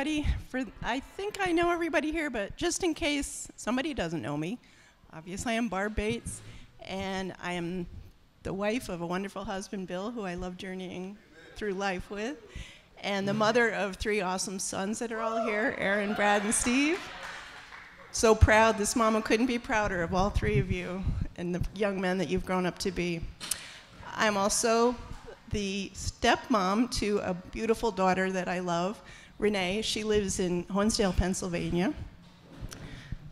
everybody. I think I know everybody here, but just in case somebody doesn't know me, obviously I'm Barb Bates, and I am the wife of a wonderful husband, Bill, who I love journeying through life with, and the mother of 3 awesome sons that are all here, Aaron, Brad, and Steve. So proud. This mama couldn't be prouder of all 3 of you and the young men that you've grown up to be. I'm also the stepmom to a beautiful daughter that I love, Renee. She lives in Honesdale, Pennsylvania.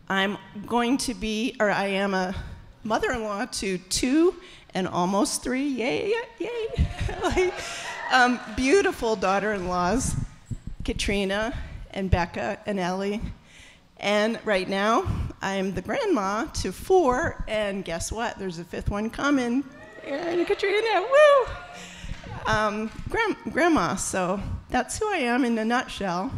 I am a mother-in-law to 2 and almost 3, yay, yay, beautiful daughter-in-laws, Katrina and Becca and Ellie. And right now, I'm the grandma to 4, and guess what? There's a 5th one coming. Aaron and Katrina, woo! Grandma, so that's who I am in a nutshell.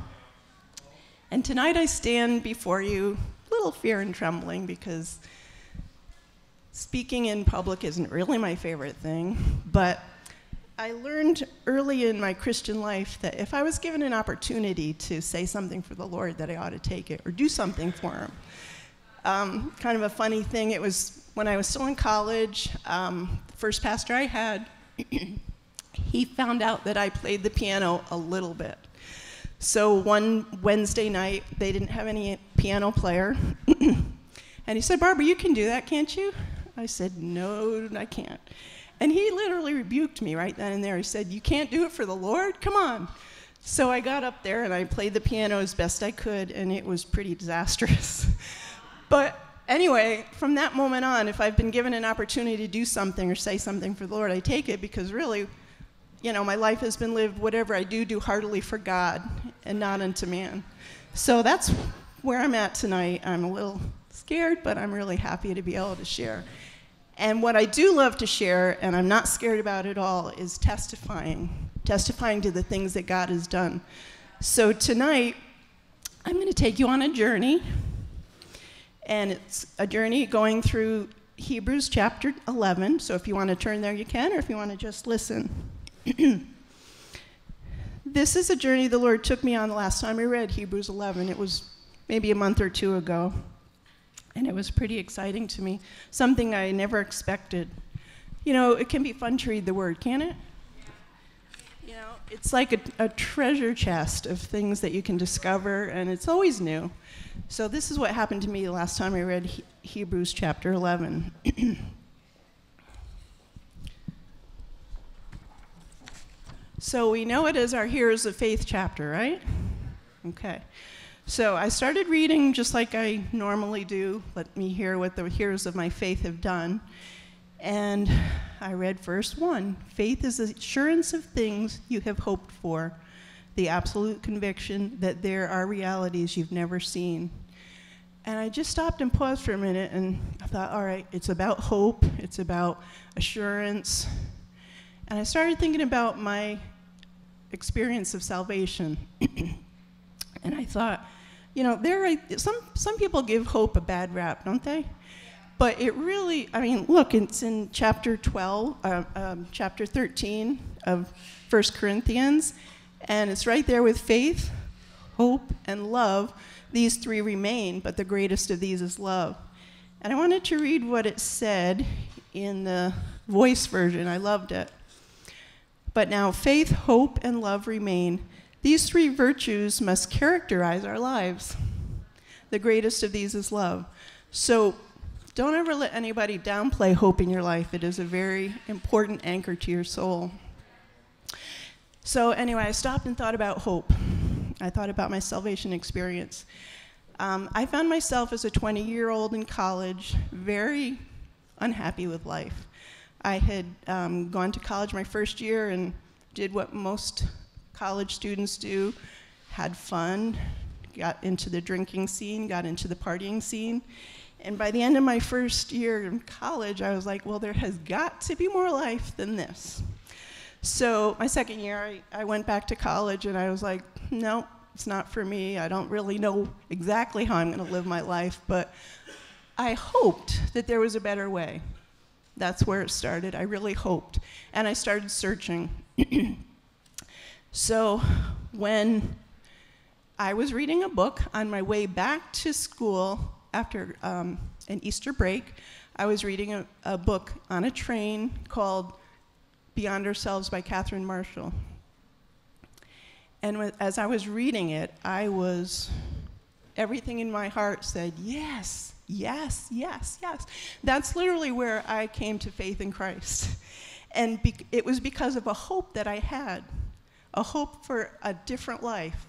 And tonight I stand before you, a little fear and trembling, because speaking in public isn't really my favorite thing, but I learned early in my Christian life that if I was given an opportunity to say something for the Lord, that I ought to take it or do something for him. Kind of a funny thing, it was when I was still in college, the first pastor I had, he found out that I played the piano a little bit. So one Wednesday night, they didn't have any piano player, and he said, "Barbara, you can do that, can't you?" I said, "No, I can't." And he literally rebuked me right then and there. He said, "You can't do it for the Lord? Come on." So I got up there and I played the piano as best I could, and it was pretty disastrous. But anyway, from that moment on, if I've been given an opportunity to do something or say something for the Lord, I take it, because really, you know, my life has been lived, whatever I do heartily for God and not unto man. So that's where I'm at tonight. I'm a little scared, but I'm really happy to be able to share. And what I do love to share, and I'm not scared about at all, is testifying to the things that God has done. So tonight, I'm going to take you on a journey, and it's a journey going through Hebrews chapter 11. So if you want to turn there, you can, or if you want to just listen. This is a journey the Lord took me on the last time I read Hebrews 11. It was maybe a month or 2 ago. And it was pretty exciting to me, something I never expected. You know, it can be fun to read the Word, can't it? You know, it's like a treasure chest of things that you can discover, and it's always new. So this is what happened to me the last time I read Hebrews chapter 11. So we know it as our Heroes of Faith chapter, right? Okay. So I started reading just like I normally do. Let me hear what the heroes of my faith have done. And I read verse 1. Faith is the assurance of things you have hoped for, the absolute conviction that there are realities you've never seen. And I just stopped and paused for a minute, and I thought, all right, it's about hope, it's about assurance. And I started thinking about my experience of salvation. And I thought, you know, some people give hope a bad rap, don't they? But it really, I mean, look, it's in chapter 13 of 1 Corinthians, and it's right there with faith, hope, and love. These 3 remain, but the greatest of these is love. And I wanted to read what it said in the Voice version. I loved it. But now faith, hope, and love remain. These 3 virtues must characterize our lives. The greatest of these is love. So don't ever let anybody downplay hope in your life. It is a very important anchor to your soul. So anyway, I stopped and thought about hope. I thought about my salvation experience. I found myself as a 20-year-old in college very unhappy with life. I had gone to college my first year and did what most college students do, had fun, got into the drinking scene, got into the partying scene. And by the end of my first year in college, I was like, well, there has got to be more life than this. So my second year, I went back to college, and I was like, no, it's not for me. I don't really know exactly how I'm going to live my life, but I hoped that there was a better way. That's where it started. I really hoped. And I started searching. So when I was reading a book on my way back to school after an Easter break. I was reading a book on a train called Beyond Ourselves by Catherine Marshall. And as I was reading it, everything in my heart said, yes, yes, yes, yes. That's literally where I came to faith in Christ. And it was because of a hope that I had, a hope for a different life.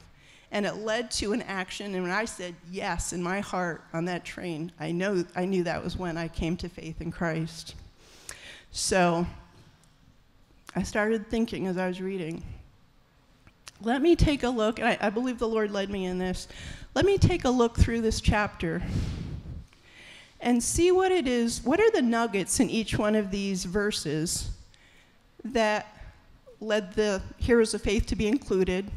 And it led to an action, and when I said yes in my heart on that train, I knew that was when I came to faith in Christ. So I started thinking as I was reading, let me take a look, and I believe the Lord led me in this. Let me take a look through this chapter and see what it is, what are the nuggets in each one of these verses that led the heroes of faith to be included.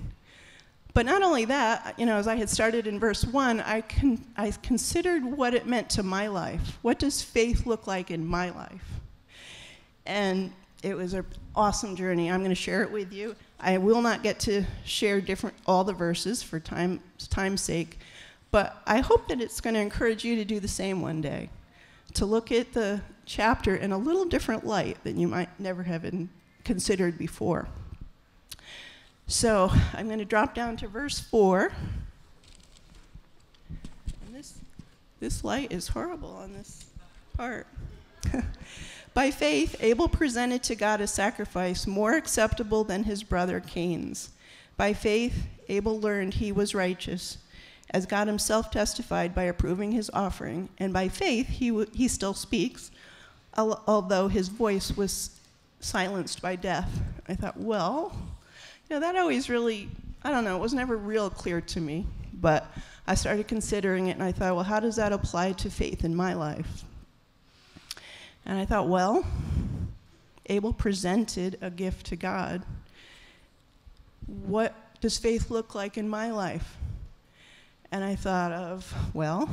But not only that, as I had started in verse 1, I considered what it meant to my life. What does faith look like in my life? And it was an awesome journey. I'm going to share it with you. I will not get to share all the verses for time's sake, but I hope that it's going to encourage you to do the same one day, to look at the chapter in a little different light than you might never have considered before. So I'm going to drop down to verse 4. And this light is horrible on this part. By faith, Abel presented to God a sacrifice more acceptable than his brother Cain's. By faith, Abel learned he was righteous, as God himself testified by approving his offering. And by faith, he still speaks, although his voice was silenced by death. I thought, well, that always really, it was never real clear to me. But I started considering it, and I thought, well, how does that apply to faith in my life? And I thought, well, Abel presented a gift to God. What does faith look like in my life? And I thought of, well,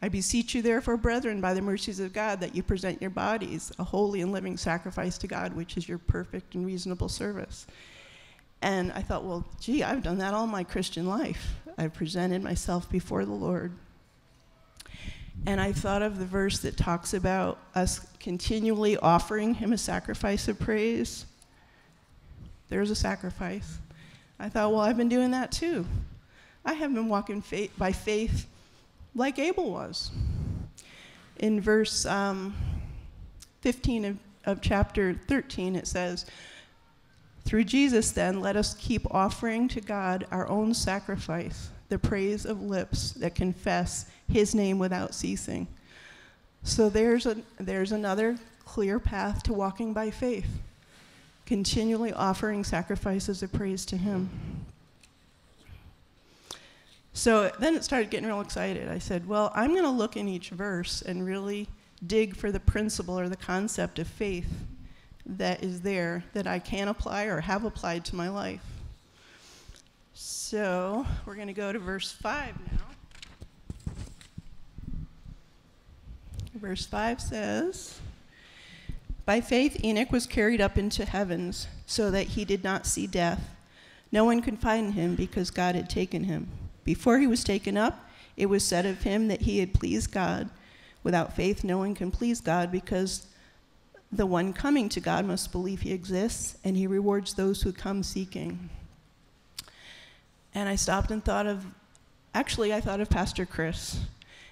I beseech you therefore, brethren, by the mercies of God, that you present your bodies a holy and living sacrifice to God, which is your perfect and reasonable service. And I thought, well, gee, I've done that all my Christian life. I've presented myself before the Lord. And I thought of the verse that talks about us continually offering him a sacrifice of praise. There's a sacrifice. I thought, well, I've been doing that too. I have been walking by faith like Abel was. In verse 15 of chapter 13, it says, through Jesus, then, let us keep offering to God our own sacrifice, the praise of lips that confess his name without ceasing. So there's another clear path to walking by faith, continually offering sacrifices of praise to him. So then it started getting real excited. I said, well, I'm going to look in each verse and really dig for the principle or the concept of faith that is there that I can apply or have applied to my life. So we're going to go to verse 5 now. Verse 5 says, by faith Enoch was carried up into heavens so that he did not see death. No one could find him because God had taken him. Before he was taken up, it was said of him that he had pleased God. Without faith, no one can please God because the one coming to God must believe he exists, and he rewards those who come seeking. And I stopped and thought of Pastor Chris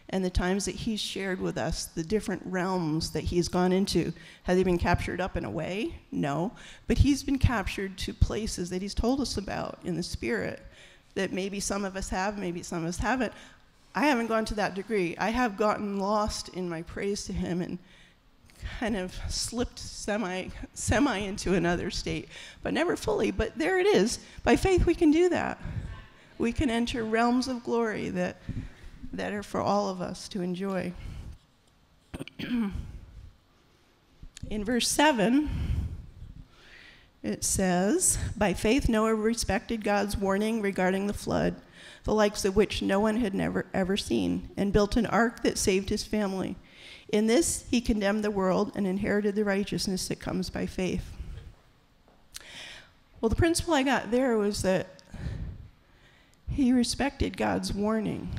and the times that he's shared with us, the different realms that he's gone into. Has he been captured up in a way? No. But he's been captured to places that he's told us about in the spirit that maybe some of us have, maybe some of us haven't. I haven't gone to that degree. I have gotten lost in my praise to him and kind of slipped semi into another state, but never fully. But there it is. By faith, we can do that. We can enter realms of glory that are for all of us to enjoy. In verse 7, it says, by faith Noah respected God's warning regarding the flood, the likes of which no one had never ever seen, and built an ark that saved his family. In this, he condemned the world and inherited the righteousness that comes by faith. Well, the principle I got there was that he respected God's warning.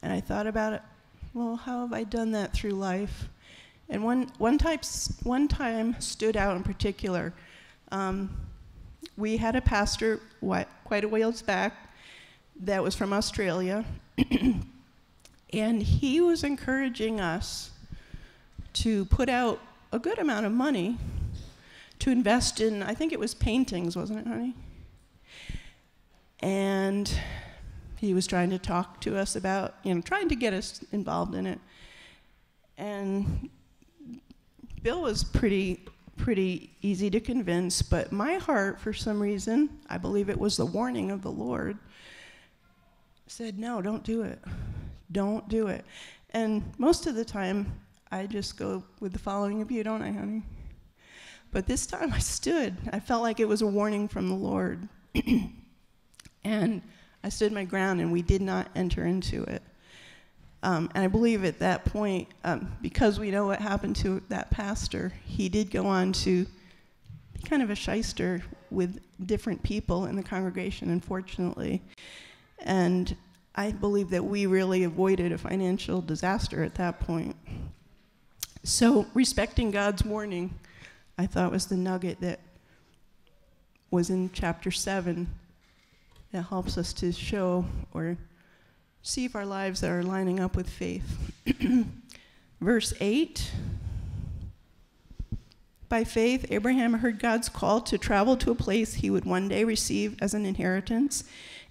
And I thought about it, well, how have I done that through life? And one time stood out in particular. We had a pastor quite a ways back that was from Australia, and he was encouraging us to put out a good amount of money to invest in, I think it was paintings, wasn't it, honey? And he was trying to talk to us about, trying to get us involved in it. And Bill was pretty easy to convince, but my heart, for some reason, I believe it was the warning of the Lord, said, no, don't do it. Don't do it. And most of the time, I just go with the following of you, don't I, honey? But this time I stood. I felt like it was a warning from the Lord. And I stood my ground, and we did not enter into it. And I believe at that point, because we know what happened to that pastor, he did go on to be kind of a shyster with different people in the congregation, unfortunately. And I believe that we really avoided a financial disaster at that point. So respecting God's warning, I thought, was the nugget that was in chapter 7 that helps us to show or see if our lives are lining up with faith. Verse 8, by faith, Abraham heard God's call to travel to a place he would one day receive as an inheritance,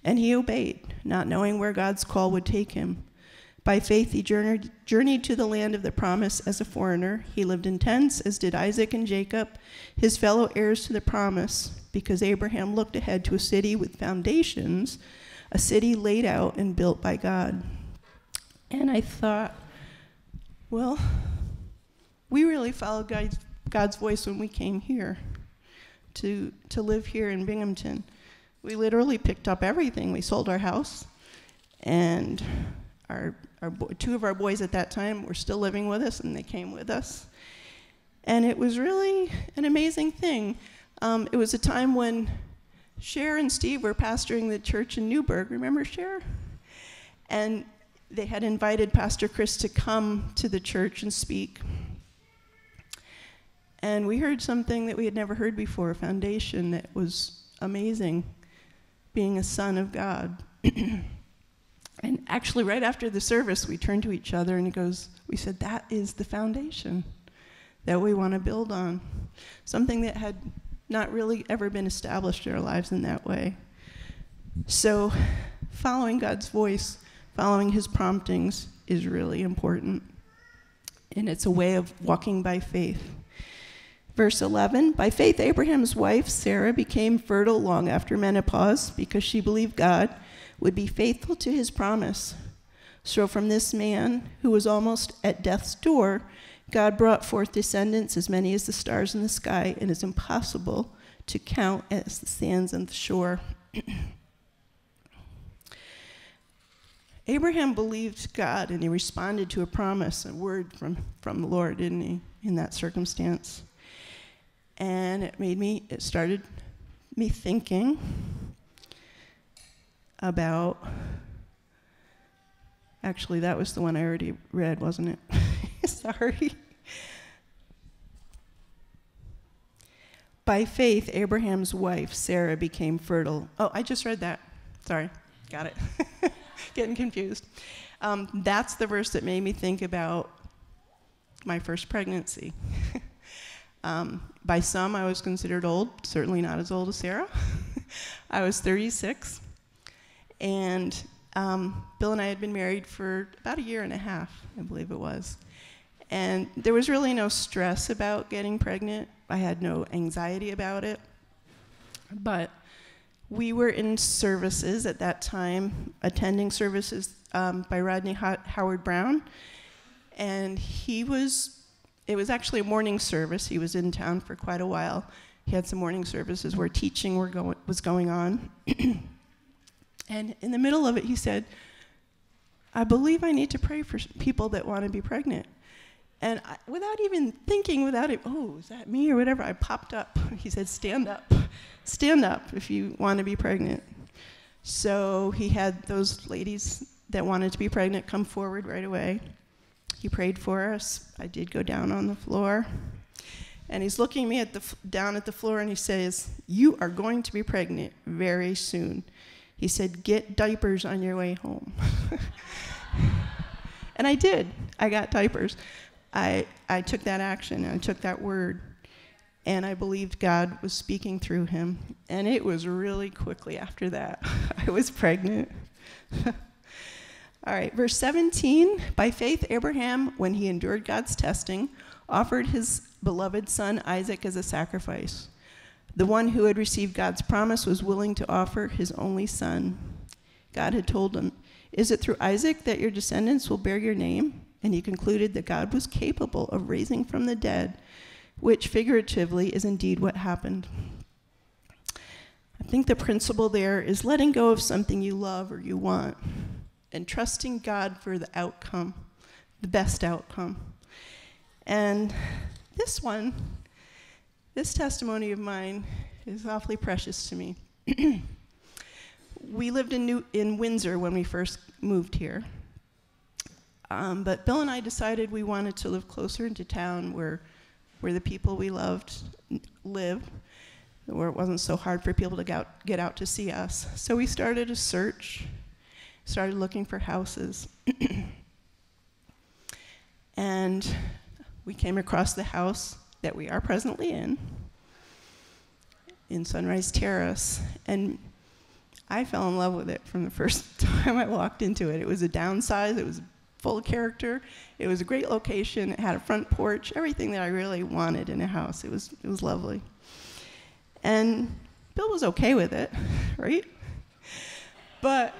and he obeyed, not knowing where God's call would take him. By faith, he journeyed to the land of the promise as a foreigner. He lived in tents, as did Isaac and Jacob, his fellow heirs to the promise, because Abraham looked ahead to a city with foundations, a city laid out and built by God. And I thought, well, we really followed God's voice when we came here to live here in Binghamton. We literally picked up everything. We sold our house, and two of our boys at that time were still living with us, and they came with us. And it was really an amazing thing. It was a time when Cher and Steve were pastoring the church in Newburgh. Remember Cher? And they had invited Pastor Chris to come to the church and speak. And we heard something that we had never heard before, a foundation that was amazing, being a son of God. And actually, right after the service, we turned to each other and we said, that is the foundation that we want to build on. Something that had not really ever been established in our lives in that way. So following God's voice, following his promptings is really important. And it's a way of walking by faith. Verse 11, by faith Abraham's wife Sarah became fertile long after menopause because she believed God would be faithful to his promise. So from this man, who was almost at death's door, God brought forth descendants as many as the stars in the sky, and it's impossible to count as the sands on the shore. Abraham believed God, and he responded to a promise, a word from the Lord, didn't he, in that circumstance? And it started me thinking about, actually, that was the one I already read, wasn't it? Sorry. By faith, Abraham's wife, Sarah, became fertile. Oh, I just read that. Sorry. Got it. Getting confused. That's the verse that made me think about my first pregnancy. By some, I was considered old, certainly not as old as Sarah. I was 36. And Bill and I had been married for about a year and a half, I believe it was. And there was really no stress about getting pregnant. I had no anxiety about it. But we were in services at that time, attending services by Rodney Howard Brown. And it was actually a morning service. He was in town for quite a while. He had some morning services where teaching was going on. And in the middle of it, he said, I believe I need to pray for people that want to be pregnant. And without even thinking, is that me or whatever, I popped up. He said, stand up if you want to be pregnant. So he had those ladies that wanted to be pregnant come forward right away. He prayed for us. I did go down on the floor. And he's looking me down at the floor, and he says, "You are going to be pregnant very soon." He said, "Get diapers on your way home." And I did. I got diapers. I took that action, and I took that word, and I believed God was speaking through him. And it was really quickly after that I was pregnant. All right, verse 17. By faith, Abraham, when he endured God's testing, offered his beloved son Isaac as a sacrifice. The one who had received God's promise was willing to offer his only son. God had told him, "Is it through Isaac that your descendants will bear your name?" And he concluded that God was capable of raising from the dead, which figuratively is indeed what happened. I think the principle there is letting go of something you love or you want and trusting God for the outcome, the best outcome. And this testimony of mine is awfully precious to me. We lived in Windsor when we first moved here. But Bill and I decided we wanted to live closer into town where the people we loved lived, where it wasn't so hard for people to get out to see us. So we started a search, started looking for houses. And we came across the house that we are presently in Sunrise Terrace, and I fell in love with it from the first time I walked into it. It was a downsize, it was full of character, it was a great location, it had a front porch, everything that I really wanted in a house. It was lovely. And Bill was okay with it, right? But,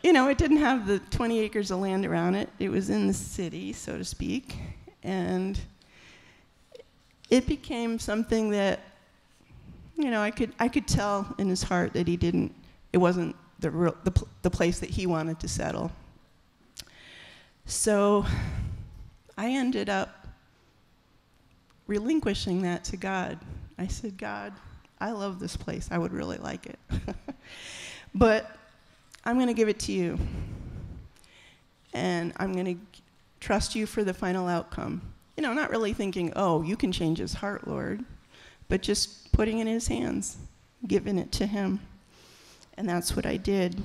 it didn't have the 20 acres of land around it. It was in the city, so to speak. And it became something that, I could tell in his heart that it wasn't the place that he wanted to settle. So I ended up relinquishing that to God. I said, "God, I love this place. I would really like it. But I'm going to give it to you. And I'm going to trust you for the final outcome." Not really thinking, "Oh, you can change his heart, Lord," but just putting it in his hands, giving it to him. And that's what I did.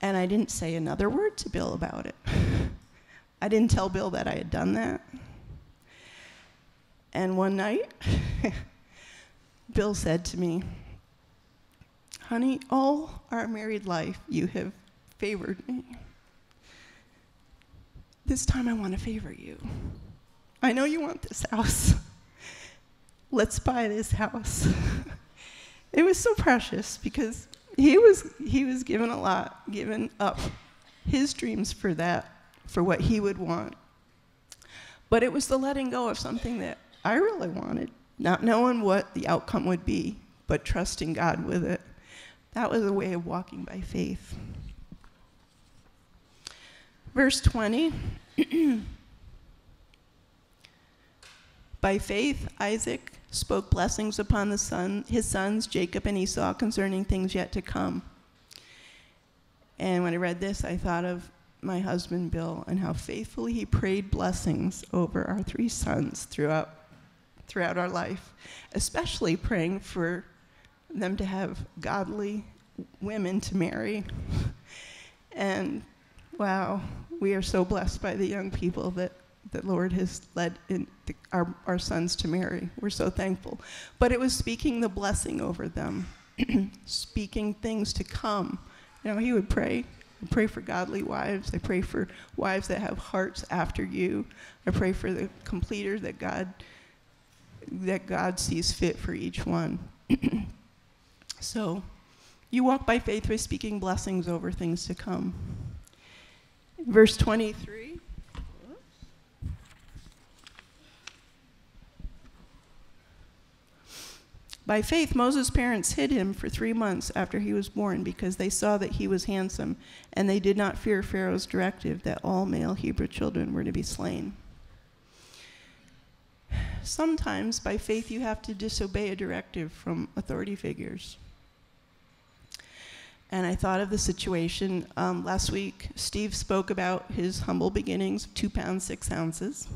And I didn't say another word to Bill about it. I didn't tell Bill that I had done that. And one night, Bill said to me, "Honey, all our married life you have favored me. This time I want to favor you. I know you want this house. Let's buy this house." It was so precious because he was given a lot, given up his dreams for what he would want. But it was the letting go of something that I really wanted, not knowing what the outcome would be, but trusting God with it. That was a way of walking by faith. Verse 20. By faith, Isaac spoke blessings upon his sons, Jacob and Esau, concerning things yet to come. And when I read this, I thought of my husband, Bill, and how faithfully he prayed blessings over our three sons throughout our life, especially praying for them to have godly women to marry. And wow, we are so blessed by the young people that the Lord has led our sons to marry. We're so thankful. But it was speaking the blessing over them, speaking things to come. He would pray. I pray for godly wives. I pray for wives that have hearts after you. I pray for the completer that God sees fit for each one. So you walk by faith by speaking blessings over things to come. Verse 23. By faith, Moses' parents hid him for 3 months after he was born because they saw that he was handsome, and they did not fear Pharaoh's directive that all male Hebrew children were to be slain. Sometimes, by faith, you have to disobey a directive from authority figures. And I thought of the situation. Last week, Steve spoke about his humble beginnings, 2 pounds, 6 ounces.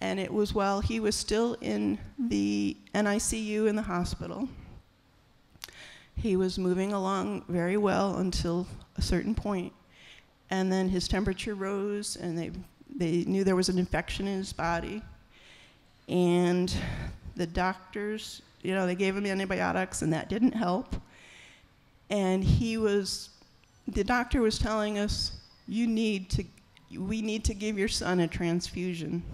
And it was while he was still in the NICU in the hospital. He was moving along very well until a certain point. And then his temperature rose, and they knew there was an infection in his body. And the doctors, they gave him antibiotics, and that didn't help. And the doctor was telling us, we need to give your son a transfusion,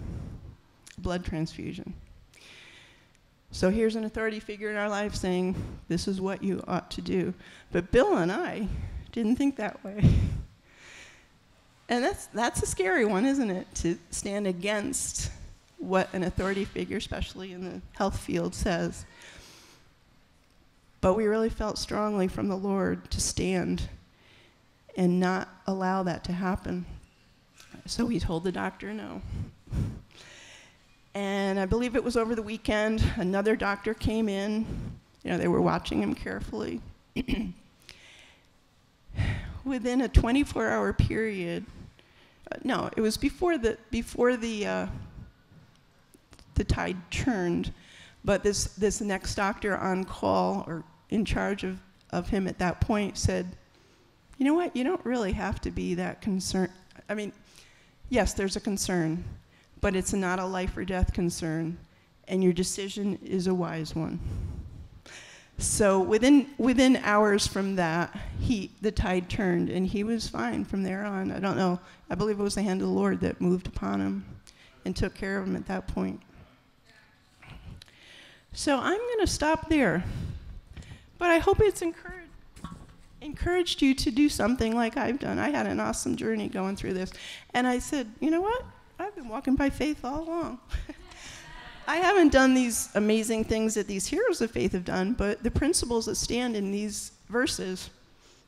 a blood transfusion. So here's an authority figure in our life saying, this is what you ought to do. But Bill and I didn't think that way. And that's a scary one, isn't it? To stand against what an authority figure, especially in the health field, says. But we really felt strongly from the Lord to stand and not allow that to happen. So we told the doctor no. And I believe it was over the weekend, another doctor came in. They were watching him carefully. Within a 24-hour period, no, it was before the tide turned, but this next doctor on call or in charge of him at that point said, you know what, you don't really have to be that concerned. I mean, yes, there's a concern, but it's not a life or death concern, and your decision is a wise one. So within hours from that, the tide turned, and he was fine from there on. I don't know. I believe it was the hand of the Lord that moved upon him and took care of him at that point. So I'm going to stop there. But I hope it's encouraged you to do something like I've done. I had an awesome journey going through this. And I said, you know what? I've been walking by faith all along. I haven't done these amazing things that these heroes of faith have done, but the principles that stand in these verses,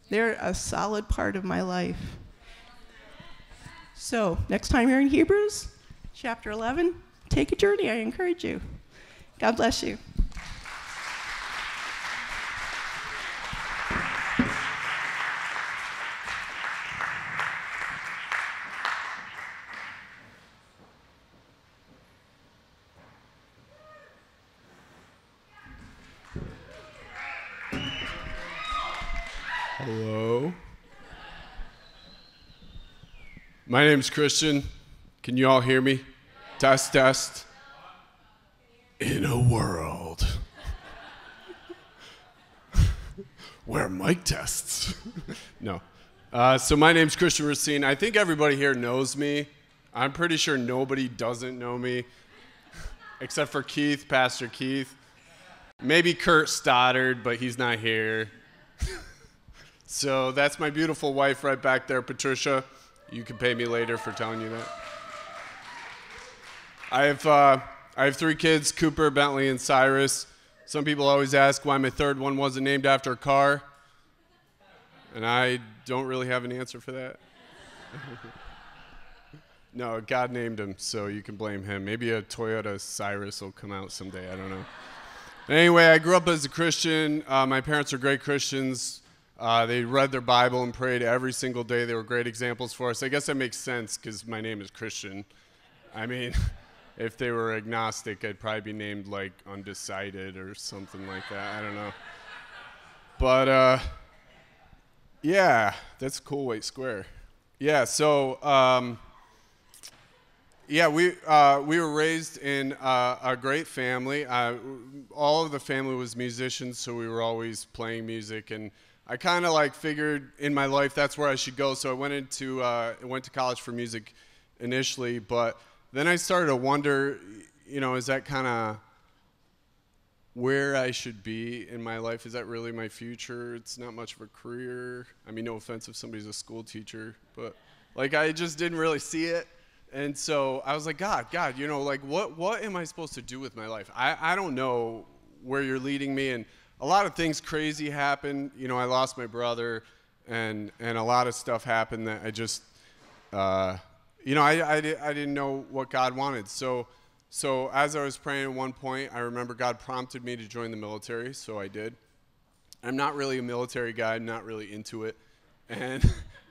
they're a solid part of my life. So next time you're in Hebrews, chapter 11, take a journey. I encourage you. God bless you. Hello. My name's Christian. Can you all hear me? Test, test. In a world where mic tests. No. So my name's Christian Racine. I think everybody here knows me. I'm pretty sure nobody doesn't know me, except for Keith, Pastor Keith. Maybe Kurt Stoddard, but he's not here. So that's my beautiful wife right back there, Patricia. You can pay me later for telling you that. I have 3 kids, Cooper, Bentley, and Cyrus. Some people always ask why my third one wasn't named after a car. And I don't really have an answer for that. No, God named him, so you can blame him. Maybe a Toyota Cyrus will come out someday, I don't know. Anyway, I grew up as a Christian. My parents are great Christians. They read their Bible and prayed every single day. They were great examples for us. I guess that makes sense because my name is Christian. I mean, if they were agnostic, I'd probably be named like Undecided or something like that. I don't know. But yeah, that's a cool white square. Yeah, so yeah, we were raised in a great family. All of the family was musicians, so we were always playing music, and I kind of like figured in my life that's where I should go. So I went to college for music initially, but then I started to wonder, is that kind of where I should be in my life? Is that really my future? It's not much of a career. I mean, no offense if somebody's a school teacher, but like I just didn't really see it. And so I was like, God, like what am I supposed to do with my life? I don't know where you're leading me. And a lot of things crazy happened. I lost my brother, and a lot of stuff happened that I just, I didn't know what God wanted. So as I was praying at one point, I remember God prompted me to join the military, so I did. I'm not really a military guy. I'm not really into it. And,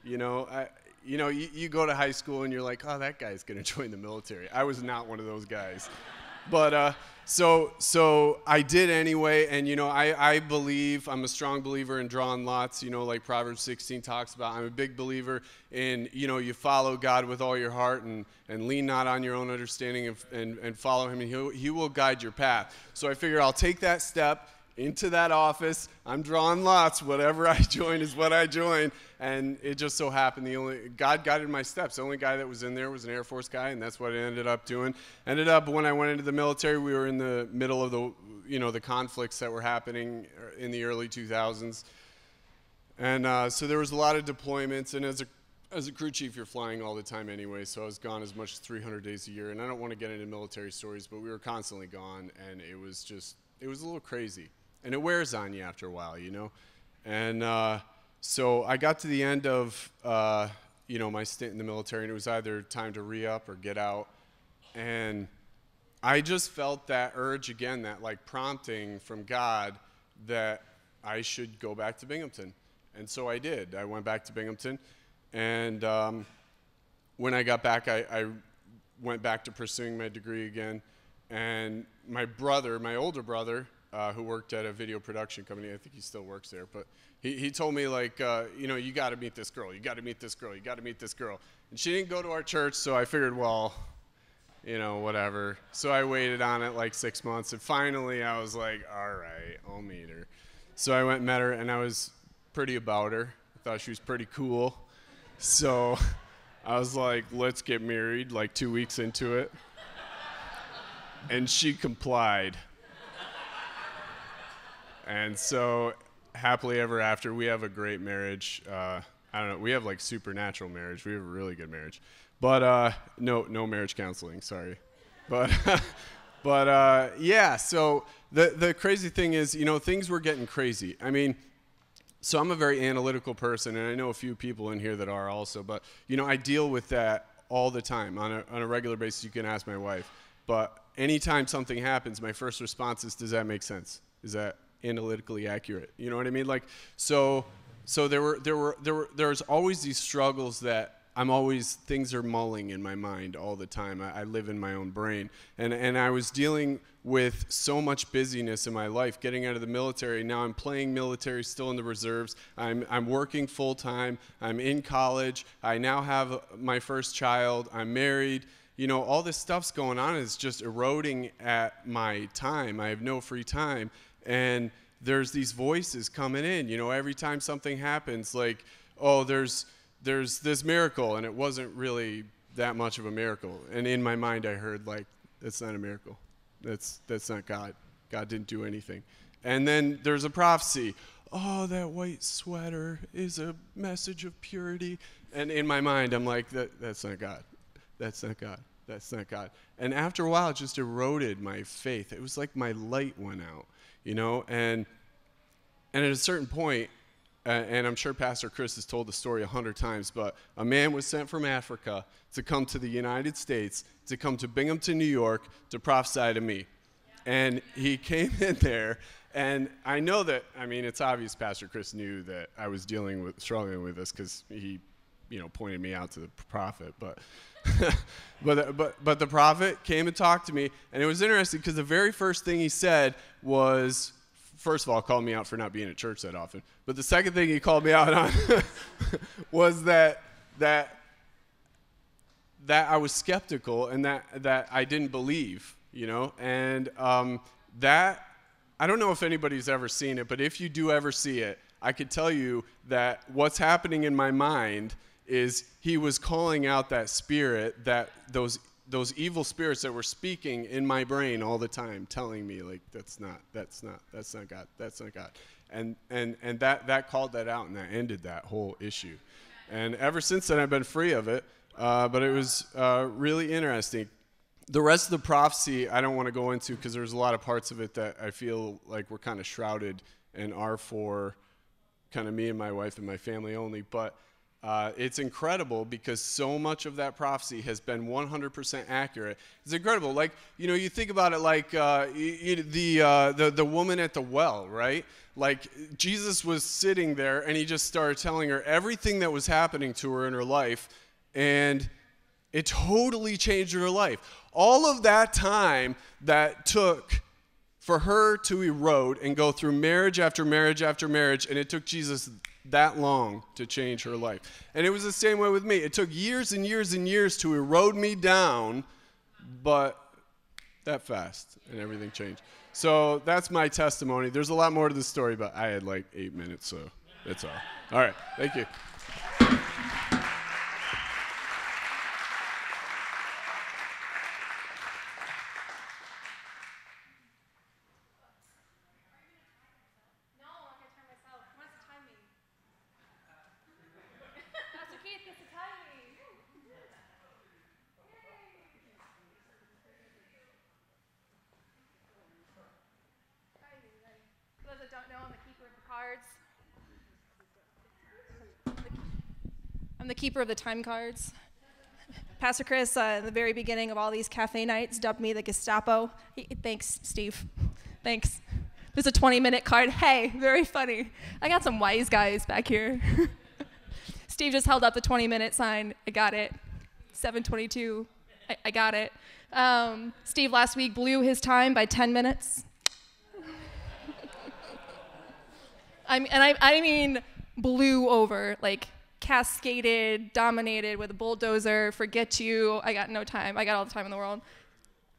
you go to high school and you're like, oh, that guy's going to join the military. I was not one of those guys. But so I did anyway, and I believe, I'm a strong believer in drawing lots, like Proverbs 16 talks about. I'm a big believer in, you follow God with all your heart and lean not on your own understanding and follow him, and he will guide your path. So I figure I'll take that step into that office. I'm drawing lots. Whatever I join is what I join. And it just so happened God guided my steps. The only guy that was in there was an Air Force guy, and that's what I ended up doing. When I went into the military, we were in the middle of the conflicts that were happening in the early 2000s. And so there was a lot of deployments, and as a crew chief, you're flying all the time anyway, so I was gone as much as 300 days a year. And I don't want to get into military stories, but we were constantly gone, and it was a little crazy. And it wears on you after a while, And so I got to the end of, my stint in the military, and it was either time to re-up or get out. And I just felt that urge again, that prompting from God that I should go back to Binghamton. And so I did. I went back to Binghamton. And when I got back, I went back to pursuing my degree again. And my older brother, who worked at a video production company, I think he still works there, but he told me, you got to meet this girl. You got to meet this girl. You got to meet this girl. And she didn't go to our church, so I figured, well, whatever. So I waited on it 6 months, and finally I was like, all right, I'll meet her. So I went and met her, and I was pretty about her. I thought she was pretty cool. So I was like, let's get married, 2 weeks into it. And she complied. And so, happily ever after, we have a great marriage. I don't know, we have supernatural marriage. We have a really good marriage. But no marriage counseling, sorry. But yeah, so the crazy thing is, things were getting crazy. I mean, so I'm a very analytical person, and I know a few people in here that are also, but, I deal with that all the time. On a regular basis, you can ask my wife. But anytime something happens, my first response is, does that make sense? Is that analytically accurate? You know what I mean? So there's always these struggles that things are mulling in my mind all the time. I live in my own brain. And I was dealing with so much busyness in my life, getting out of the military. Now I'm playing military, still in the reserves. I'm working full time. I'm in college. I now have my first child. I'm married. All this stuff's going on. It's just eroding at my time. I have no free time. And there's these voices coming in, every time something happens, there's this miracle, and it wasn't really that much of a miracle. And in my mind, I heard, that's not a miracle. That's not God. God didn't do anything. And then there's a prophecy. Oh, that white sweater is a message of purity. And in my mind, I'm like, that's not God. That's not God. That's not God. And after a while, it just eroded my faith. It was like my light went out. And at a certain point, and I'm sure Pastor Chris has told the story 100 times, but a man was sent from Africa to come to the United States, to come to Binghamton, New York, to prophesy to me. And he came in there, and I know that, it's obvious Pastor Chris knew that I was struggling with this, because he, pointed me out to the prophet, but but the prophet came and talked to me, and it was interesting because the very first thing he said was, first of all, called me out for not being at church that often. But the second thing he called me out on was that I was skeptical and that I didn't believe, And that, I don't know if anybody's ever seen it, but if you do ever see it, I could tell you that what's happening in my mind is he was calling out that spirit, that those evil spirits that were speaking in my brain all the time, telling me that's not God, that's not God, and that called that out, and that ended that whole issue. And ever since then, I've been free of it. But it was really interesting. The rest of the prophecy I don't want to go into because there's a lot of parts of it that I feel like we're kind of shrouded and are for kind of me and my wife and my family only. But It's incredible because so much of that prophecy has been 100% accurate. It's incredible. Like, you think about it like the woman at the well, right? Like, Jesus was sitting there and he just started telling her everything that was happening to her in her life, and it totally changed her life. All of that time that took for her to erode and go through marriage after marriage after marriage, and it took Jesus that long to change her life. And it was the same way with me. It took years and years and years to erode me down, but that fast, and everything changed. So that's my testimony. There's a lot more to the story, but I had like 8 minutes, so that's all. All right, thank you. I'm the keeper of the time cards. Pastor Chris, in the very beginning of all these cafe nights, dubbed me the Gestapo. Thanks, Steve. Thanks. There's a 20-minute card. Hey, very funny. I got some wise guys back here. Steve just held up the 20-minute sign. I got it. 7:22. I got it. Steve last week blew his time by 10 minutes. I mean blew over, like cascaded, dominated with a bulldozer, forget you, I got no time, I got all the time in the world.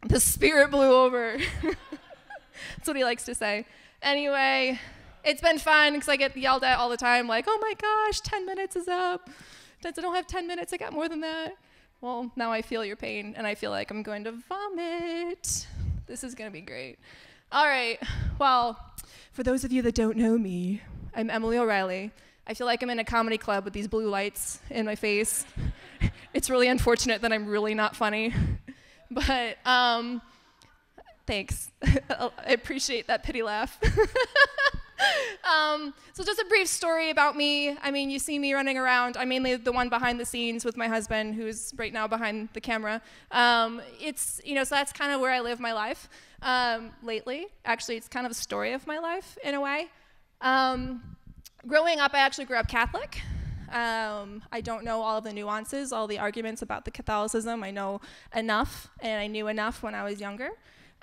The Spirit blew over. That's what he likes to say. Anyway, it's been fun because I get yelled at all the time, like, oh my gosh, 10 minutes is up. I don't have 10 minutes, I got more than that. Well, now I feel your pain, and I feel like I'm going to vomit. This is going to be great. All right, well, for those of you that don't know me, I'm Emily O'Reilly. I feel like I'm in a comedy club with these blue lights in my face. It's really unfortunate that I'm really not funny. But thanks. I appreciate that pity laugh. So just a brief story about me. I mean, you see me running around. I'm mainly the one behind the scenes with my husband, who's right now behind the camera. So that's kind of where I live my life lately. Actually, it's kind of a story of my life in a way. Growing up, I actually grew up Catholic. I don't know all of the nuances, all the arguments about the Catholicism. I know enough, and I knew enough when I was younger.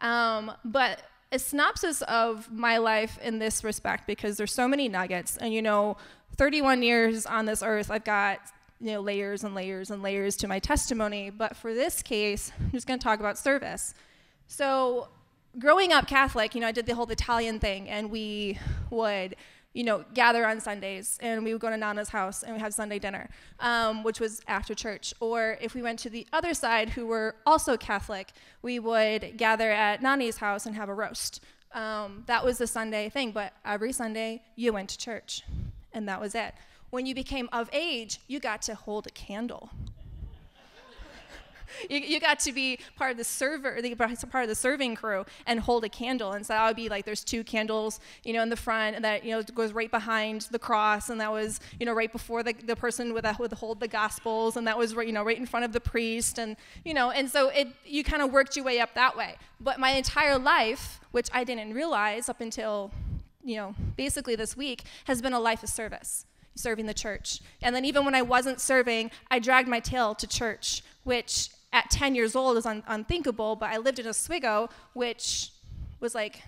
But a synopsis of my life in this respect, because there's so many nuggets, and 31 years on this earth, I've got layers and layers and layers to my testimony. But for this case, I'm just going to talk about service. So growing up Catholic, I did the whole Italian thing, and we would gather on Sundays, and we would go to Nana's house, and we had Sunday dinner, which was after church. Or if we went to the other side, who were also Catholic, we would gather at Nani's house and have a roast. That was the Sunday thing, but every Sunday, you went to church, and that was it. When you became of age, you got to hold a candle. You got to be part of the serving crew and hold a candle. And so that would be like, there's 2 candles, in the front, and that, goes right behind the cross. And that was, right before the person would hold the gospels. And that was, right in front of the priest. And, and so you kind of worked your way up that way. But my entire life, which I didn't realize up until, basically this week, has been a life of service, serving the church. And then even when I wasn't serving, I dragged my tail to church, which at 10 years old is unthinkable, but I lived in Oswego, which was like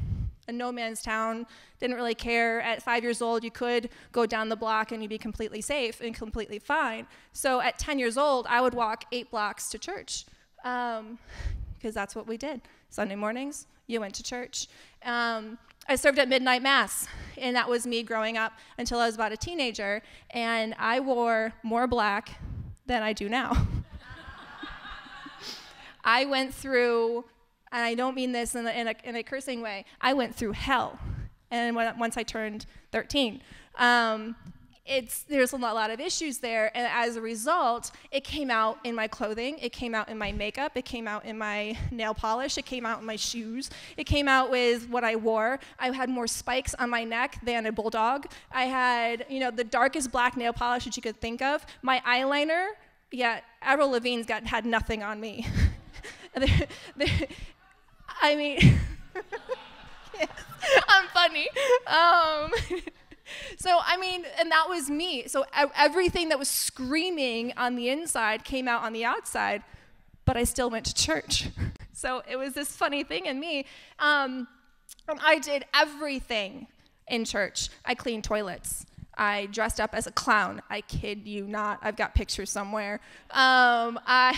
a no man's town, didn't really care. At 5 years old, you could go down the block and you'd be completely safe and completely fine. So at 10 years old, I would walk 8 blocks to church, because that's what we did. Sunday mornings, you went to church. I served at midnight mass, and that was me growing up until I was about a teenager, and I wore more black than I do now. I went through, and I don't mean this in a cursing way, I went through hell, and once I turned 13. there's a lot of issues there, and as a result, it came out in my clothing, it came out in my makeup, it came out in my nail polish, it came out in my shoes, it came out with what I wore. I had more spikes on my neck than a bulldog. I had, the darkest black nail polish that you could think of. My eyeliner, Avril Lavigne's had nothing on me. I mean, yes, I'm funny. So, and that was me. So everything that was screaming on the inside came out on the outside, but I still went to church. So it was this funny thing in me. And I did everything in church. I cleaned toilets. I dressed up as a clown. I kid you not. I've got pictures somewhere. I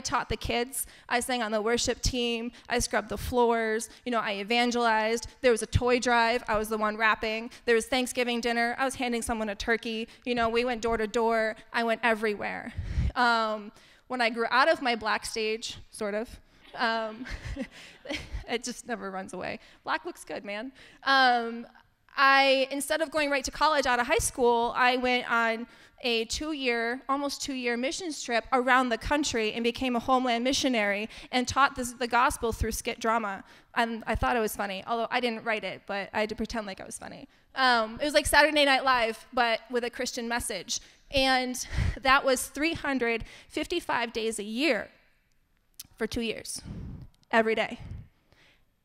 taught the kids. I sang on the worship team. I scrubbed the floors. I evangelized. There was a toy drive. I was the one rapping. There was Thanksgiving dinner. I was handing someone a turkey. We went door to door. I went everywhere. When I grew out of my black stage, sort of, it just never runs away. Black looks good, man. Instead of going right to college out of high school, I went on a almost two-year missions trip around the country and became a homeland missionary and taught the gospel through skit drama. And I thought it was funny, although I didn't write it, but I had to pretend like I was funny. It was like Saturday Night Live, but with a Christian message. And that was 355 days a year for 2 years, every day.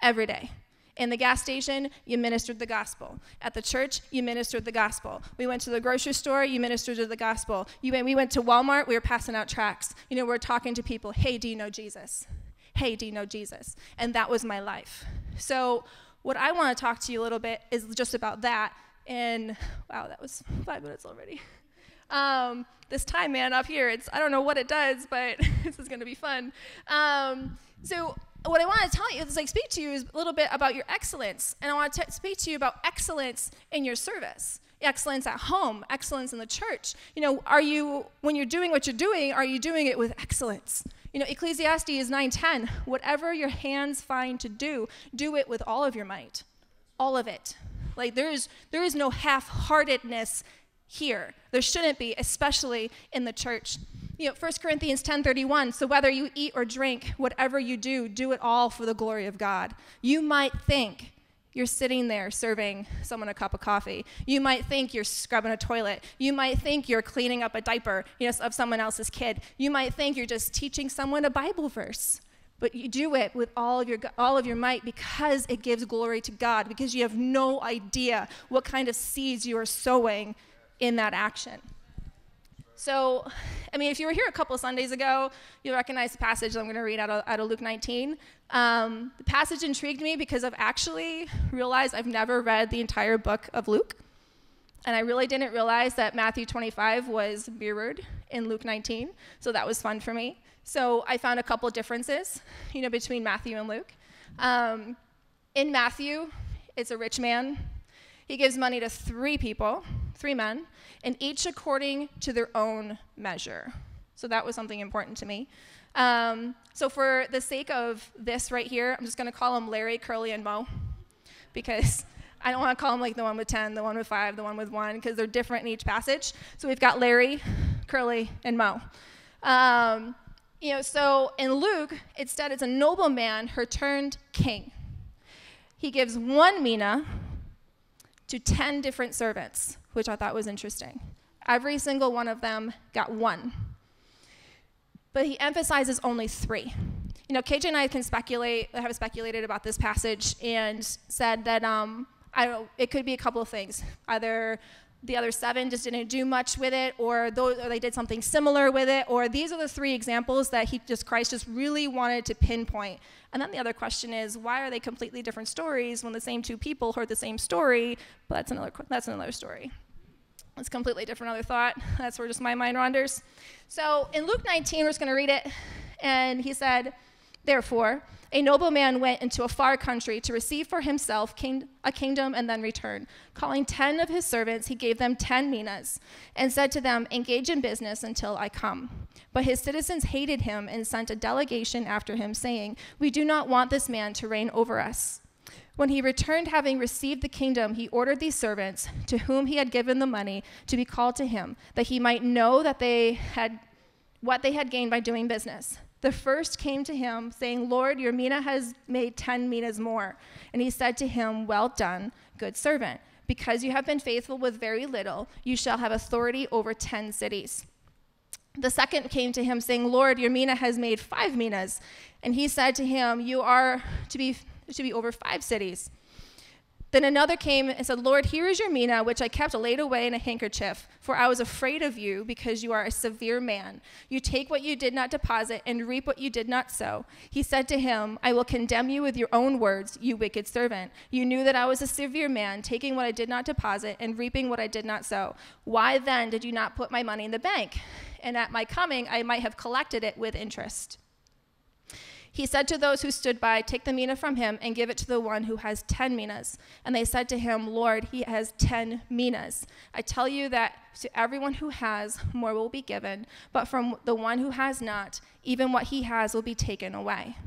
Every day. In the gas station, you ministered the gospel. At the church, you ministered the gospel. We went to the grocery store, you ministered the gospel. We went to Walmart, we were passing out tracts. We're talking to people, hey, do you know Jesus? Hey, do you know Jesus? And that was my life. So what I want to talk to you a little bit is just about that. And wow, that was 5 minutes already. This time, man, up here, I don't know what it does, but this is going to be fun. So what I want to tell you is, speak to you is a little bit about your excellence. And I want to speak to you about excellence in your service, excellence at home, excellence in the church. When you're doing what you're doing, are you doing it with excellence? Ecclesiastes 9:10, whatever your hands find to do it with all of your might, all of it. There is no half-heartedness here. There shouldn't be, especially in the church. 1 Corinthians 10:31, so whether you eat or drink, whatever you do it all for the glory of God. You might think you're sitting there serving someone a cup of coffee. You might think you're scrubbing a toilet. You might think you're cleaning up a diaper, of someone else's kid. You might think you're just teaching someone a Bible verse. But you do it with all of your might because it gives glory to God, because you have no idea what kind of seeds you are sowing in that action. So, if you were here a couple of Sundays ago, you'll recognize the passage that I'm going to read out of Luke 19. The passage intrigued me because I've actually realized I've never read the entire book of Luke. And I really didn't realize that Matthew 25 was mirrored in Luke 19. So that was fun for me. So I found a couple differences, between Matthew and Luke. In Matthew, it's a rich man. He gives money to 3 men, and each according to their own measure. So that was something important to me. So for the sake of this right here, I'm just going to call them Larry, Curly, and Mo, because I don't want to call them the one with 10, the one with 5, the one with 1, because they're different in each passage. So we've got Larry, Curly, and Mo. So in Luke, instead it's a nobleman who turned king. He gives 1 mina to 10 different servants, which I thought was interesting. Every single one of them got 1. But he emphasizes only 3. KJ and I have speculated about this passage and said that it could be a couple of things. Either the other 7 just didn't do much with it, or they did something similar with it, or these are the 3 examples that Christ just really wanted to pinpoint. And then the other question is, why are they completely different stories when the same 2 people heard the same story? But that's another story. It's completely different other thought. That's where just my mind wanders. So in Luke 19, we're just going to read it. And he said, therefore, a nobleman went into a far country to receive for himself a kingdom and then return. Calling 10 of his servants, he gave them 10 minas and said to them, engage in business until I come. But his citizens hated him and sent a delegation after him, saying, we do not want this man to reign over us. When he returned, having received the kingdom, he ordered these servants to whom he had given the money to be called to him, that he might know that what they had gained by doing business. The first came to him, saying, Lord, your mina has made 10 minas more. And he said to him, well done, good servant. Because you have been faithful with very little, you shall have authority over 10 cities. The second came to him, saying, Lord, your mina has made 5 minas. And he said to him, you are to be over 5 cities. Then another came and said, Lord, here is your mina, which I kept laid away in a handkerchief, for I was afraid of you, because you are a severe man. You take what you did not deposit and reap what you did not sow. He said to him, I will condemn you with your own words, you wicked servant. You knew that I was a severe man, taking what I did not deposit and reaping what I did not sow. Why then did you not put my money in the bank? And at my coming, I might have collected it with interest. He said to those who stood by, take the mina from him and give it to the one who has 10 minas. And they said to him, Lord, he has 10 minas. I tell you that to everyone who has, more will be given, but from the one who has not, even what he has will be taken away.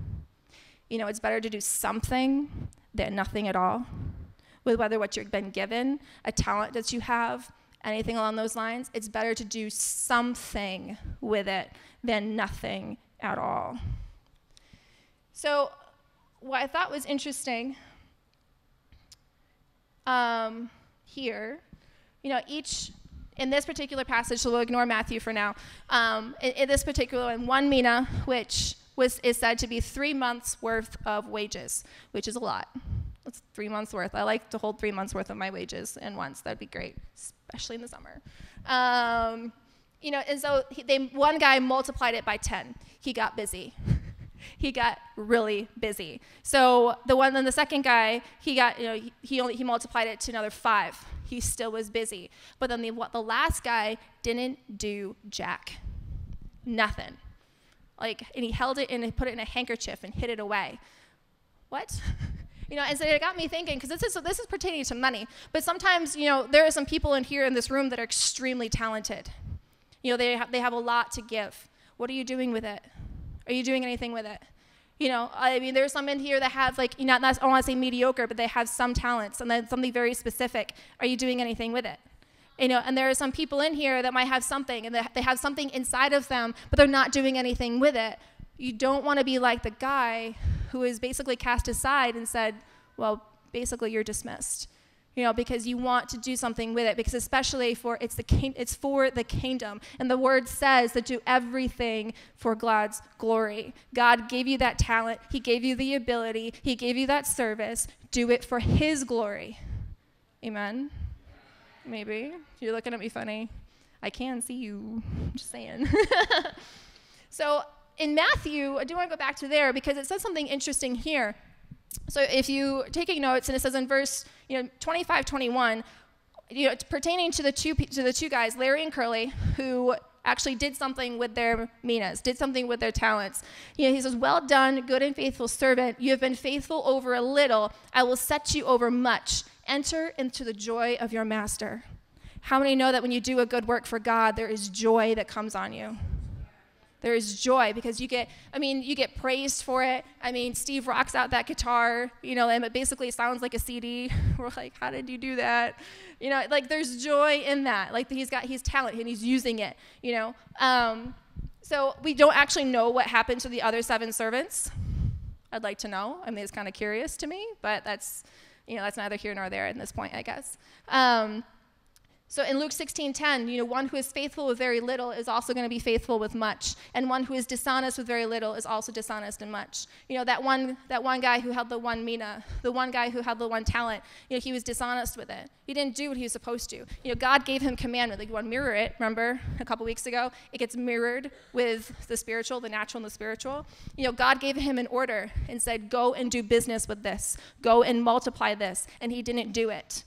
You know, it's better to do something than nothing at all. With whether what you've been given, a talent that you have, anything along those lines, it's better to do something with it than nothing at all. So what I thought was interesting here, you know, in this particular passage, so we'll ignore Matthew for now, in this particular one mina, which is said to be 3 months worth of wages, which is a lot. That's 3 months worth. I like to hold 3 months worth of my wages in once. That'd be great, especially in the summer. You know, and so one guy multiplied it by 10. He got busy. He got really busy. So the second guy, he multiplied it to another 5. He still was busy. But then the last guy didn't do jack. Nothing. And he held it and he put it in a handkerchief and hid it away. What? You know, and so it got me thinking, because this is pertaining to money. But sometimes, you know, there are some people in this room that are extremely talented. You know, they have a lot to give. What are you doing with it? Are you doing anything with it? You know, I mean, there's some in here that have, I don't want to say mediocre, but they have some talents and then something very specific. Are you doing anything with it? You know, and there are some people in here that might have something, and they have something inside of them, but they're not doing anything with it. You don't want to be like the guy who is basically cast aside and said, well, basically you're dismissed. You know, because you want to do something with it, because especially it's for the kingdom. And the word says to do everything for God's glory. God gave you that talent. He gave you the ability. He gave you that service. Do it for his glory. Amen? Maybe. You're looking at me funny. I can see you. I'm just saying. So in Matthew, I do want to go back to there because it says something interesting here. So if you're taking notes, and it says in verse 25, 21, it's pertaining to the two guys, Larry and Curly, who actually did something with their minas, did something with their talents. He says, well done, good and faithful servant. You have been faithful over a little. I will set you over much. Enter into the joy of your master. How many know that when you do a good work for God, there is joy that comes on you? There is joy because you get praised for it. I mean, Steve rocks out that guitar, and it basically sounds like a CD. We're like, how did you do that? There's joy in that. He's talent and he's using it, So we don't actually know what happened to the other 7 servants. I'd like to know. I mean, it's kind of curious to me, but that's neither here nor there at this point, I guess. So in Luke 16:10, one who is faithful with very little is also going to be faithful with much, and one who is dishonest with very little is also dishonest in much. That one guy who held the 1 mina, the one guy who held the 1 talent, he was dishonest with it. He didn't do what he was supposed to. God gave him commandment. You want to mirror it, remember a couple weeks ago? It gets mirrored with the spiritual, the natural and the spiritual. God gave him an order and said, go and do business with this. Go and multiply this, and he didn't do it.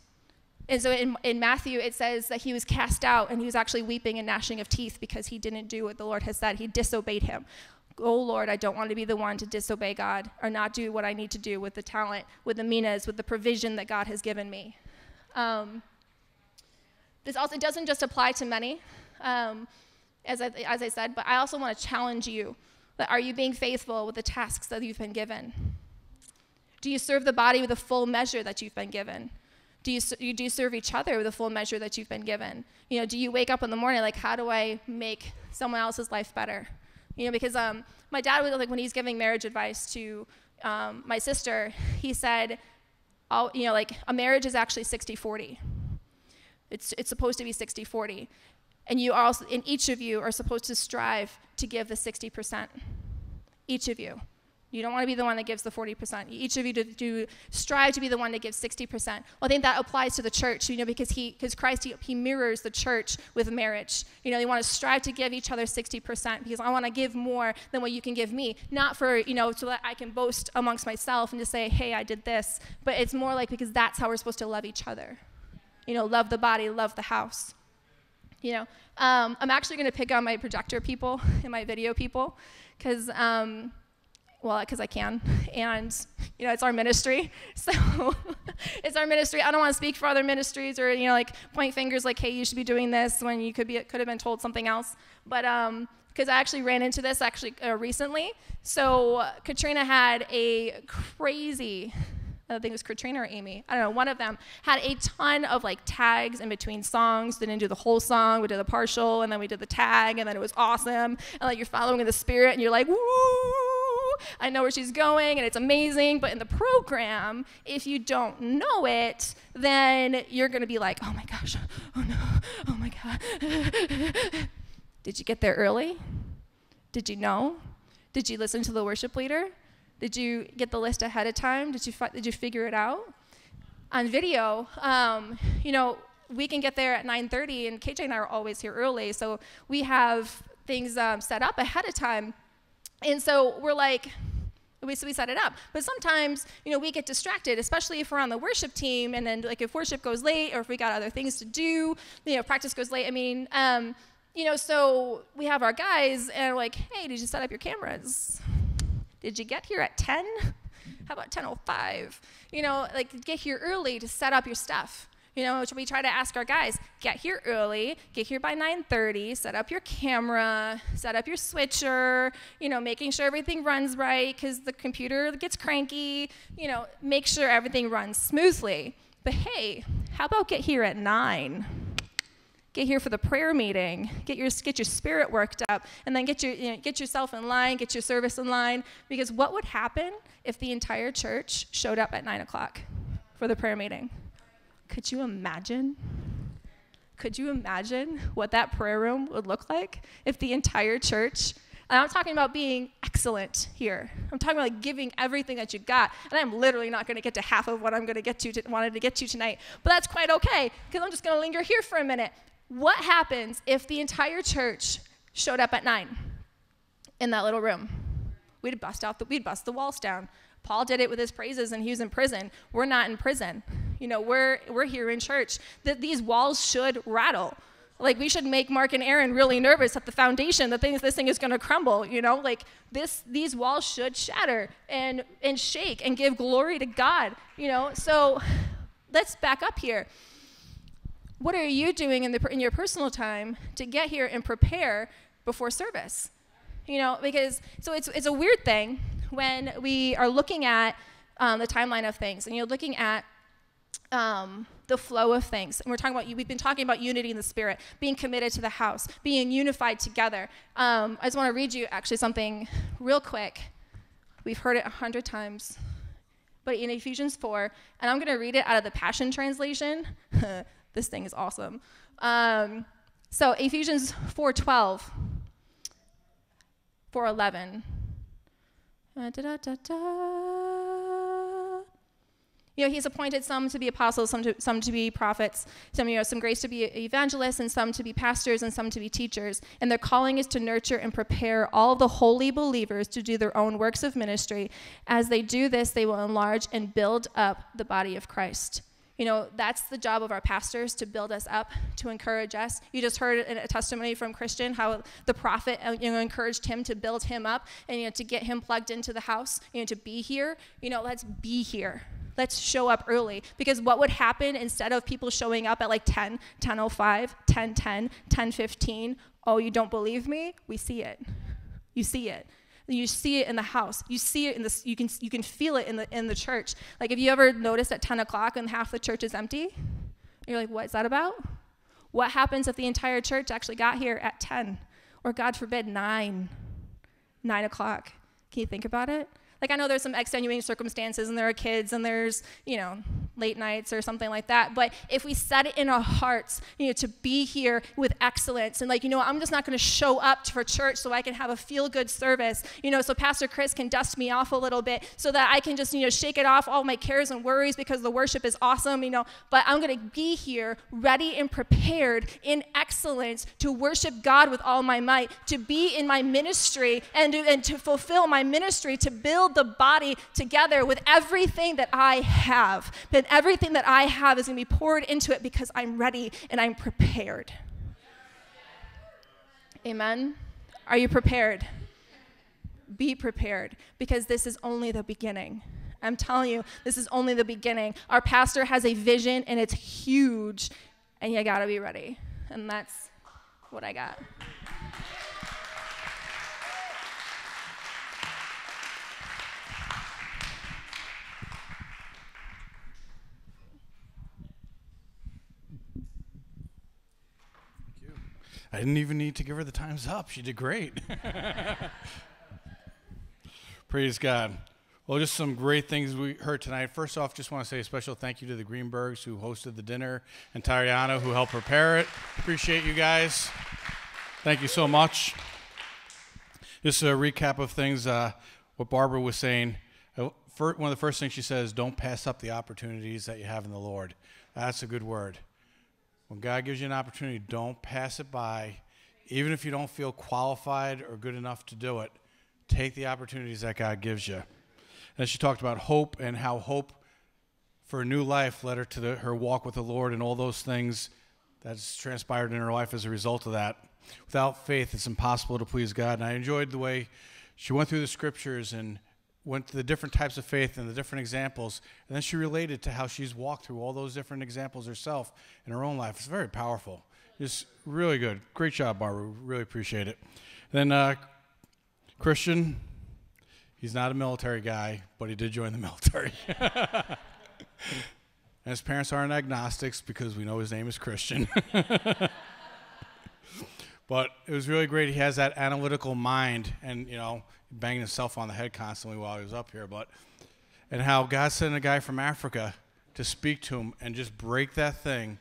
And so in Matthew, it says that he was cast out and he was actually weeping and gnashing of teeth because he didn't do what the Lord has said. He disobeyed him. Oh, Lord, I don't want to be the one to disobey God or not do what I need to do with the talent, with the minas, with the provision that God has given me. This also doesn't just apply to money, as I said, but I also want to challenge you. That are you being faithful with the tasks that you've been given? Do you serve the body with the full measure that you've been given? Do you serve each other with the full measure that you've been given? You know, do you wake up in the morning like, how do I make someone else's life better? You know, because my dad was like, when he's giving marriage advice to my sister, he said, you know, like a marriage is actually 60-40. It's supposed to be 60-40. And each of you are supposed to strive to give the 60%. Each of you. You don't want to be the one that gives the 40%. Each of you do strive to be the one that gives 60%. Well, I think that applies to the church, you know, because Christ, he mirrors the church with marriage. You know, they want to strive to give each other 60% because I want to give more than what you can give me. Not for, you know, so that I can boast amongst myself and just say, hey, I did this. But it's more like because that's how we're supposed to love each other. You know, love the body, love the house. You know, I'm actually going to pick on my projector people and my video people because I can, and, you know, it's our ministry, so it's our ministry. I don't want to speak for other ministries or, you know, like, point fingers like, hey, you should be doing this when you could have been told something else, but, because I actually ran into this, recently. So Katrina had a crazy, I think it was Katrina or Amy, I don't know, one of them had a ton of, like, tags in between songs. They didn't do the whole song, we did the partial, and then we did the tag, and then it was awesome, and, like, you're following in the spirit, and you're like, woo! I know where she's going, and it's amazing, but in the program, if you don't know it, then you're going to be like, oh my gosh, oh no, oh my God. Did you get there early? Did you know? Did you listen to the worship leader? Did you get the list ahead of time? Did you figure it out? On video, you know, we can get there at 9:30, and KJ and I are always here early, so we have things set up ahead of time. And so we're like, we set it up. But sometimes, you know, we get distracted, especially if we're on the worship team, and then, like, if worship goes late or if we got other things to do, you know, practice goes late. I mean, you know, so we have our guys, and we're like, hey, did you set up your cameras? Did you get here at 10? How about 10:05? You know, like, get here early to set up your stuff. You know, we try to ask our guys, get here early, get here by 9:30, set up your camera, set up your switcher, you know, making sure everything runs right because the computer gets cranky, you know, make sure everything runs smoothly. But hey, how about get here at 9? Get here for the prayer meeting, get your spirit worked up, and then get yourself in line, get your service in line, because what would happen if the entire church showed up at 9 o'clock for the prayer meeting? Could you imagine? Could you imagine what that prayer room would look like if the entire church, and I'm talking about being excellent here. I'm talking about, like, giving everything that you got. And I'm literally not going to get to half of what I'm going to wanted to get to tonight. But that's quite okay, because I'm just going to linger here for a minute. What happens if the entire church showed up at 9 in that little room? We'd bust the walls down. Paul did it with his praises, and he was in prison. We're not in prison. You know, we're here in church. These walls should rattle. Like, we should make Mark and Aaron really nervous at the foundation. This thing is going to crumble. You know, like these walls should shatter and shake and give glory to God. You know, so let's back up here. What are you doing in your personal time to get here and prepare before service? You know, because so it's a weird thing when we are looking at the timeline of things, and you're looking at the flow of things. And we've been talking about unity in the spirit, being committed to the house, being unified together. I just want to read you actually something real quick. We've heard it 100 times, but in Ephesians 4, and I'm going to read it out of the Passion Translation. This thing is awesome. So Ephesians 4:12, 4:11. You know, he's appointed some to be apostles, some to be prophets, some grace to be evangelists, and some to be pastors, and some to be teachers. And their calling is to nurture and prepare all the holy believers to do their own works of ministry. As they do this, they will enlarge and build up the body of Christ. You know, that's the job of our pastors, to build us up, to encourage us. You just heard a testimony from Christian, how the prophet, encouraged him to build him up and, to get him plugged into the house, to be here. Let's be here. Let's show up early, because what would happen instead of people showing up at like 10, 10:05, 10:10, 10:15? Oh, you don't believe me? We see it. You see it. You see it in the house. You see it in this. You can feel it in the church. Like, have you ever noticed at 10 o'clock and half the church is empty? You're like, what is that about? What happens if the entire church actually got here at 10, or God forbid 9 o'clock? Can you think about it? Like, I know there's some extenuating circumstances, and there are kids, and there's, late nights or something like that. But if we set it in our hearts, to be here with excellence, and I'm just not going to show up for church so I can have a feel-good service, so Pastor Chris can dust me off a little bit, so that I can just, shake it off all my cares and worries because the worship is awesome, but I'm going to be here ready and prepared in excellence to worship God with all my might, to be in my ministry and to fulfill my ministry, to build the body together with everything that I have. But everything that I have is going to be poured into it because I'm ready and I'm prepared. Amen? Are you prepared? Be prepared, because this is only the beginning. I'm telling you, this is only the beginning. Our pastor has a vision, and it's huge, and you got to be ready. And that's what I got. I didn't even need to give her the time's up. She did great. Praise God. Well, just some great things we heard tonight. First off, just want to say a special thank you to the Greenbergs who hosted the dinner, and Tariana who helped prepare it. Appreciate you guys. Thank you so much. Just a recap of things, what Barbara was saying. One of the first things she says, don't pass up the opportunities that you have in the Lord. That's a good word. When God gives you an opportunity, don't pass it by. Even if you don't feel qualified or good enough to do it, take the opportunities that God gives you. And she talked about hope, and how hope for a new life led her to her walk with the Lord, and all those things that's transpired in her life as a result of that. Without faith, it's impossible to please God. And I enjoyed the way she went through the scriptures and went to the different types of faith and the different examples, and then she related to how she's walked through all those different examples herself in her own life. It's very powerful. It's really good. Great job, Barbara. Really appreciate it. And then Christian, he's not a military guy, but he did join the military. And his parents aren't agnostics because we know his name is Christian. But it was really great. He has that analytical mind, and, banging himself on the head constantly while he was up here. And how God sent a guy from Africa to speak to him and just break that thing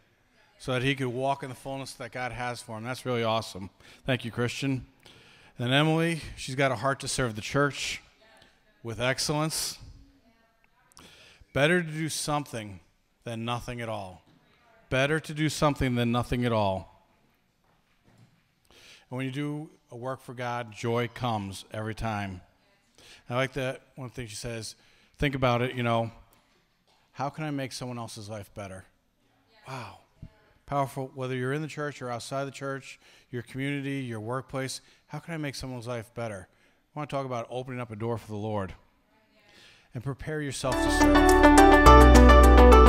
so that he could walk in the fullness that God has for him. That's really awesome. Thank you, Christian. And then Emily, she's got a heart to serve the church with excellence. Better to do something than nothing at all. Better to do something than nothing at all. And when you do a work for God, joy comes every time. I like that one thing she says, think about it, how can I make someone else's life better? Wow. Powerful, whether you're in the church or outside the church, your community, your workplace, how can I make someone's life better? I want to talk about opening up a door for the Lord. And prepare yourself to serve.